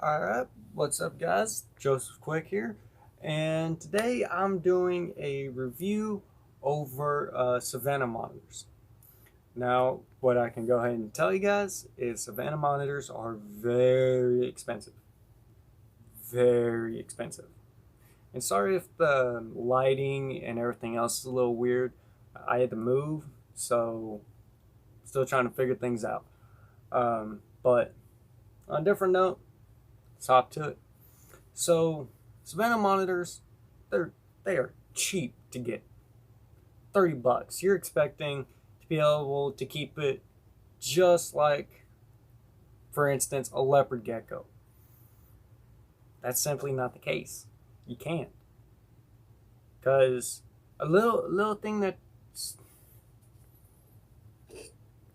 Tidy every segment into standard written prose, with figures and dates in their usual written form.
Alright, what's up guys? Joseph Quick here, and today I'm doing a review over Savannah monitors. Now, what I can go ahead and tell you guys is Savannah monitors are very expensive. Very expensive. And sorry if the lighting and everything else is a little weird. I had to move, so still trying to figure things out. But on a different note, let's hop to it. So Savannah monitors, they are cheap to get. $30. You're expecting to be able to keep it just like, for instance, a leopard gecko. That's simply not the case. You can't. Because a little thing that's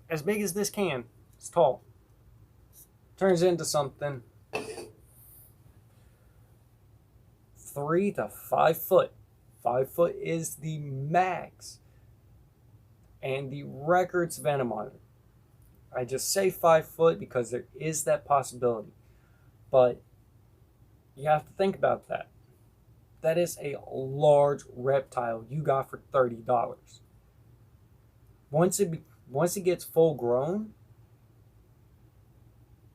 as big as this can, it's tall, turns into something 3 to 5 foot. 5 foot is the max and the record Savannah monitor. I just say 5 foot because there is that possibility, but you have to think about that. That is a large reptile you got for $30. Once it gets full grown,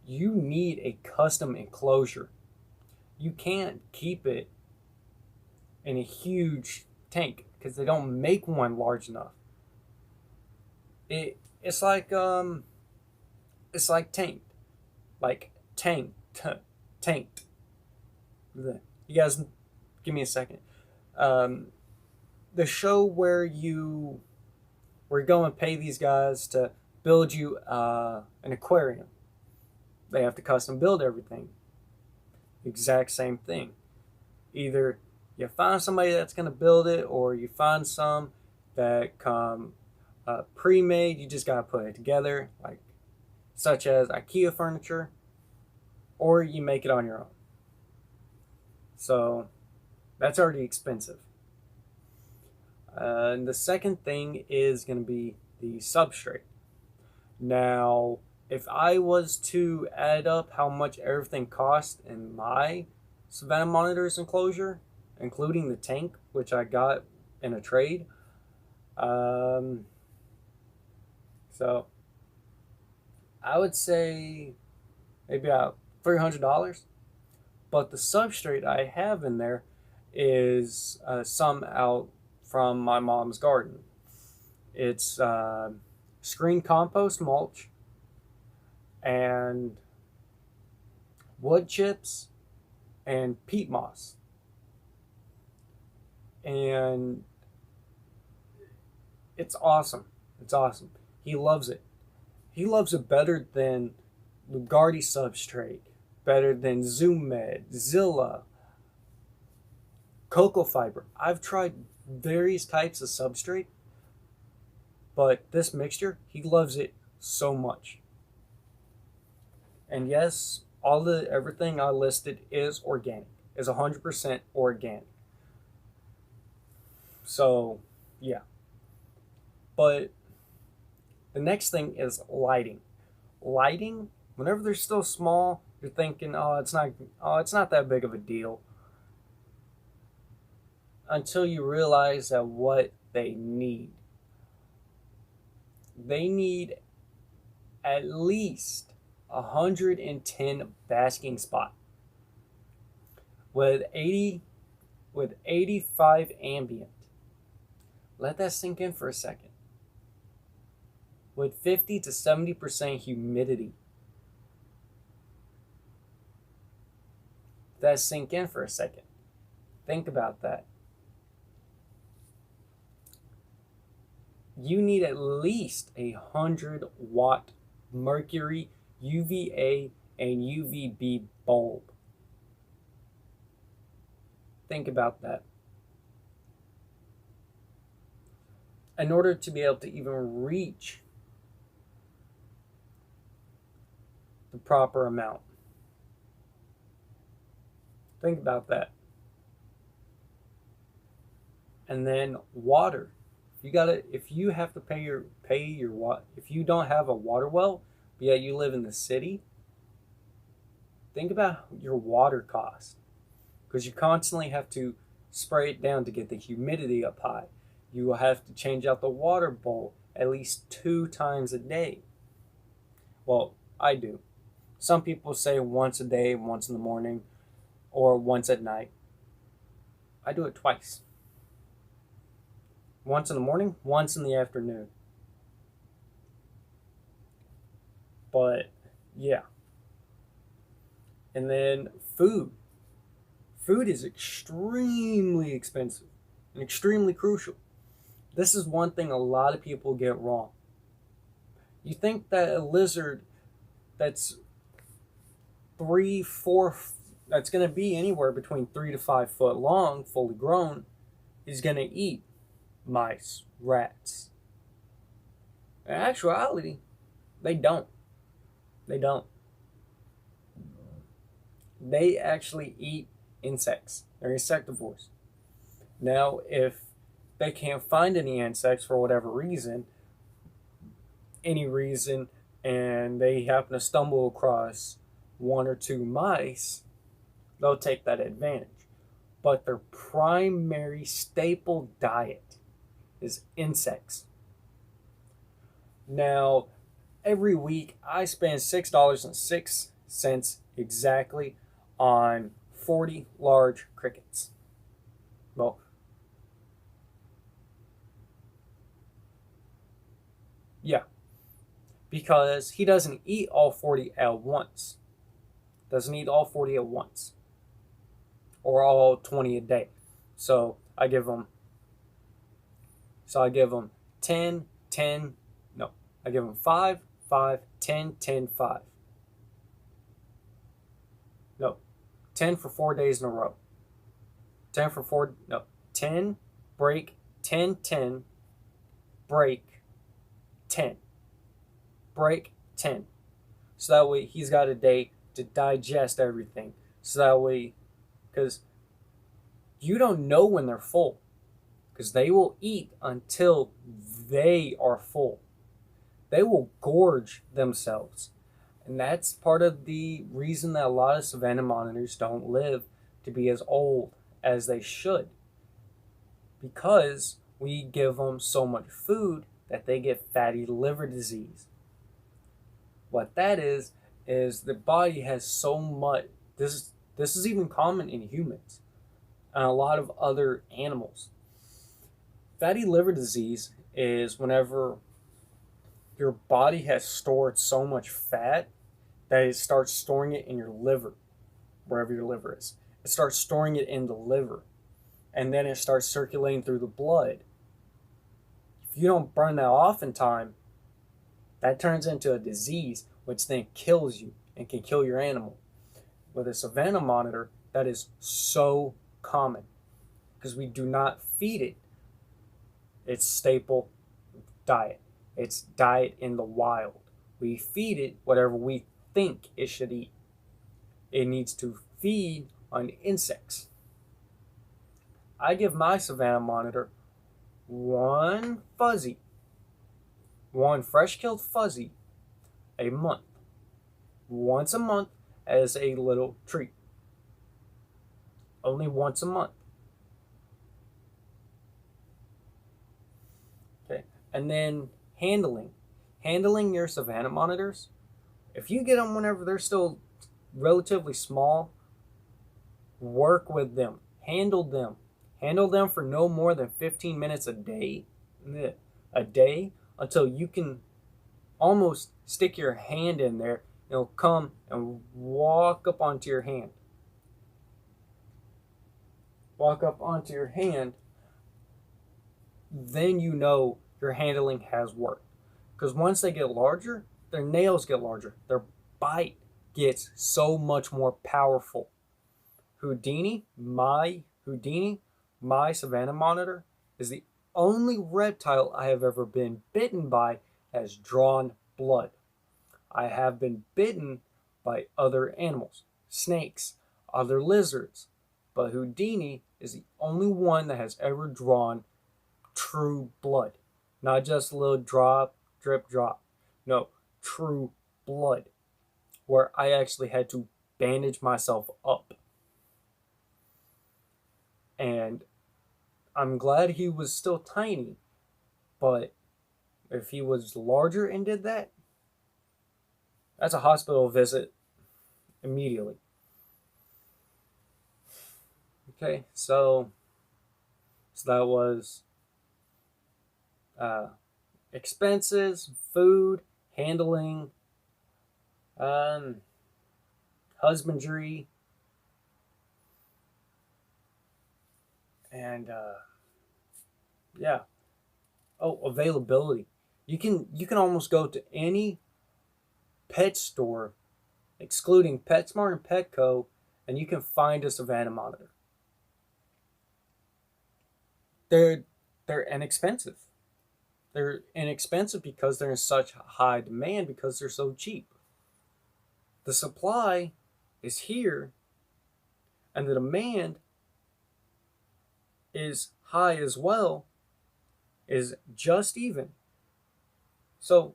you need a custom enclosure. You can't keep it in a huge tank because they don't make one large enough. It's like tanked, tanked. You guys, give me a second. The show where you go and pay these guys to build you an aquarium. They have to custom build everything. Exact same thing. Either you find somebody that's going to build it, or you find some that come pre-made. You just got to put it together, like such as IKEA furniture, or you make it on your own. So that's already expensive. And the second thing is going to be the substrate. Now, if I was to add up how much everything cost in my Savannah monitors enclosure, including the tank, which I got in a trade, so I would say maybe about $300. But the substrate I have in there is some out from my mom's garden. It's screen compost mulch and wood chips and peat moss. And it's awesome. It's awesome. He loves it. He loves it better than Lugardi substrate, better than Zoom Med, Zilla, cocoa fiber. I've tried various types of substrate, but this mixture, he loves it so much. And yes, everything I listed is organic, is 100% organic. So, yeah. But the next thing is lighting. Lighting, whenever they're still small, you're thinking, it's not that big of a deal. Until you realize that what they need. They need at least 110 basking spot with 85 ambient. Let that sink in for a second. With 50 to 70% humidity. Let that sink in for a second. Think about that. You need at least 100-watt mercury UVA and UVB bulb. Think about that. In order to be able to even reach the proper amount. Think about that. And then water. If you have to pay your if you don't have a water well, but yet you live in the city, think about your water cost, because you constantly have to spray it down to get the humidity up high. You will have to change out the water bowl at least 2 times a day. Well, I do. Some people say once a day, once in the morning, or once at night. I do it twice. Once in the morning, once in the afternoon. But yeah. And then food. Food is extremely expensive and extremely crucial. This is one thing a lot of people get wrong. You think that a lizard that's 3, 4, that's going to be anywhere between 3 to 5 foot long, fully grown, is going to eat mice, rats. In actuality, they don't. They don't. They actually eat insects. They're insectivores. Now, if they can't find any insects for whatever reason, and they happen to stumble across 1 or 2 mice, they'll take that advantage. But their primary staple diet is insects. Now, every week I spend $6.06 exactly on 40 large crickets. Well, yeah, because he doesn't eat all 40 at once. Doesn't eat all 40 at once. Or all 20 a day. So I give him 10, 10, no. I give him 5, 5, 10, 10, 5. No. 10 for 4 days in a row. 10 for 4, no. 10, break, 10, 10, break, 10. Break, 10. So that way he's got a day to digest everything. So that way, because you don't know when they're full. Because they will eat until they are full. They will gorge themselves. And that's part of the reason that a lot of Savannah monitors don't live to be as old as they should. Because we give them so much food that they get fatty liver disease. What that is the body has so much. This is even common in humans and a lot of other animals. Fatty liver disease is whenever your body has stored so much fat that it starts storing it in your liver, wherever your liver is. It starts storing it in the liver, and then it starts circulating through the blood. If you don't burn that off in time, that turns into a disease, which then kills you and can kill your animal. With a Savannah monitor, that is so common because we do not feed it its staple diet. Its diet in the wild. We feed it whatever we think it should eat. It needs to feed on insects. I give my Savannah monitor one fresh-killed fuzzy a month. Once a month as a little treat. Only once a month. Okay, and then handling your Savannah monitors. If you get them whenever they're still relatively small, work with them. Handle them for no more than 15 minutes a day until you can almost stick your hand in there. It'll come and walk up onto your hand. Then you know your handling has worked. Because once they get larger, their nails get larger. Their bite gets so much more powerful. My Savannah monitor, is the only reptile I have ever been bitten by that has drawn blood. I have been bitten by other animals, snakes, other lizards, but Houdini is the only one that has ever drawn true blood. Not just a little drop, drip, drop. No, true blood. Where I actually had to bandage myself up. And I'm glad he was still tiny, but if he was larger and did that, that's a hospital visit immediately. Okay, so that was expenses, food, handling, husbandry, and yeah. Oh, availability. You can almost go to any pet store, excluding PetSmart and Petco, and you can find a Savannah monitor. They're inexpensive. They're inexpensive because they're in such high demand because they're so cheap. The supply is here, and the demand is high as well, is just even. So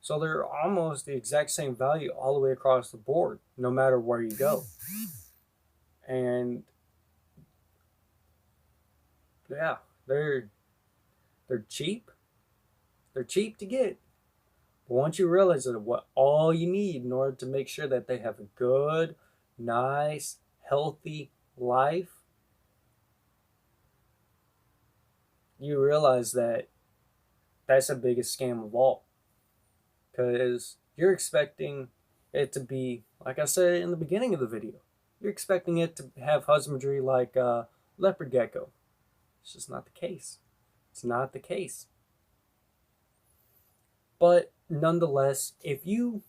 they're almost the exact same value all the way across the board, no matter where you go. And yeah, they're cheap. They're cheap to get. But once you realize that what all you need in order to make sure that they have a good, nice, healthy life, you realize that that's the biggest scam of all. Because you're expecting it to be, like I said in the beginning of the video, you're expecting it to have husbandry like a leopard gecko. It's just not the case. It's not the case. But nonetheless, if you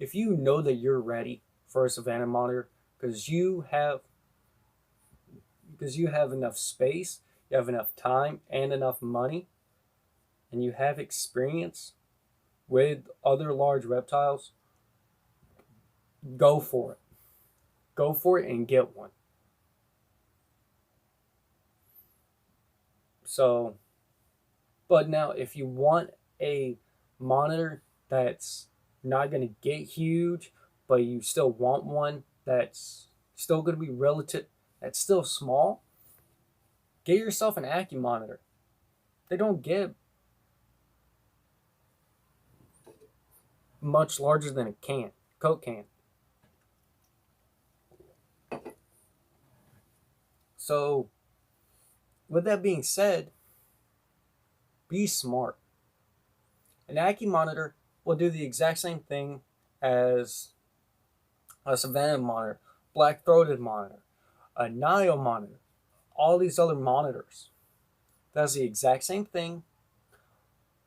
know that you're ready for a Savannah monitor because you have enough space, you have enough time and enough money, and you have experience with other large reptiles, go for it. Go for it and get one. So, but now if you want a monitor that's not going to get huge, but you still want one that's still going to be relative, that's still small, get yourself an Accu monitor. They don't get much larger than a Coke can. So, with that being said, be smart. An Accu monitor will do the exact same thing as a Savannah monitor, black-throated monitor, a Nile monitor, all these other monitors. That's the exact same thing,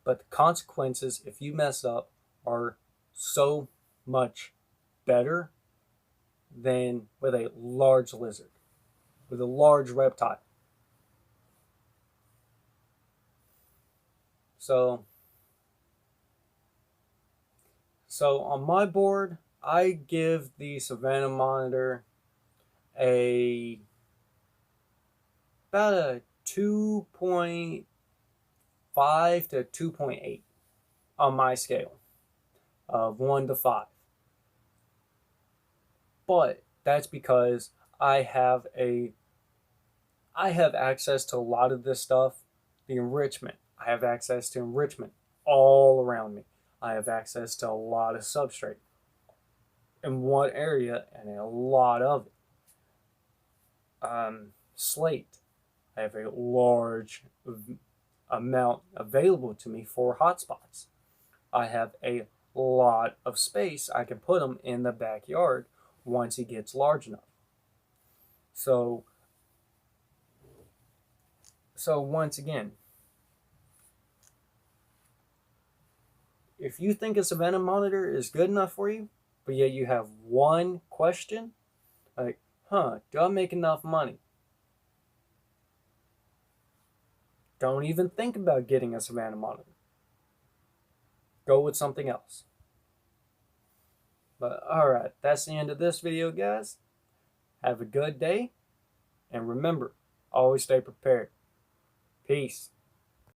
but the consequences, if you mess up, are so much better than with a large lizard, with a large reptile. So on my board, I give the Savannah monitor about a 2.5 to 2.8 on my scale of 1 to 5. But that's because I have access to a lot of this stuff, the enrichment. I have access to enrichment all around me. I have access to a lot of substrate in one area and a lot of it. Slate. I have a large amount available to me for hotspots. I have a lot of space. I can put them in the backyard once he gets large enough. So once again, if you think a Savannah monitor is good enough for you, but yet you have one question, like, do I make enough money? Don't even think about getting a Savannah monitor. Go with something else. But alright, that's the end of this video, guys. Have a good day, and remember, always stay prepared. Peace.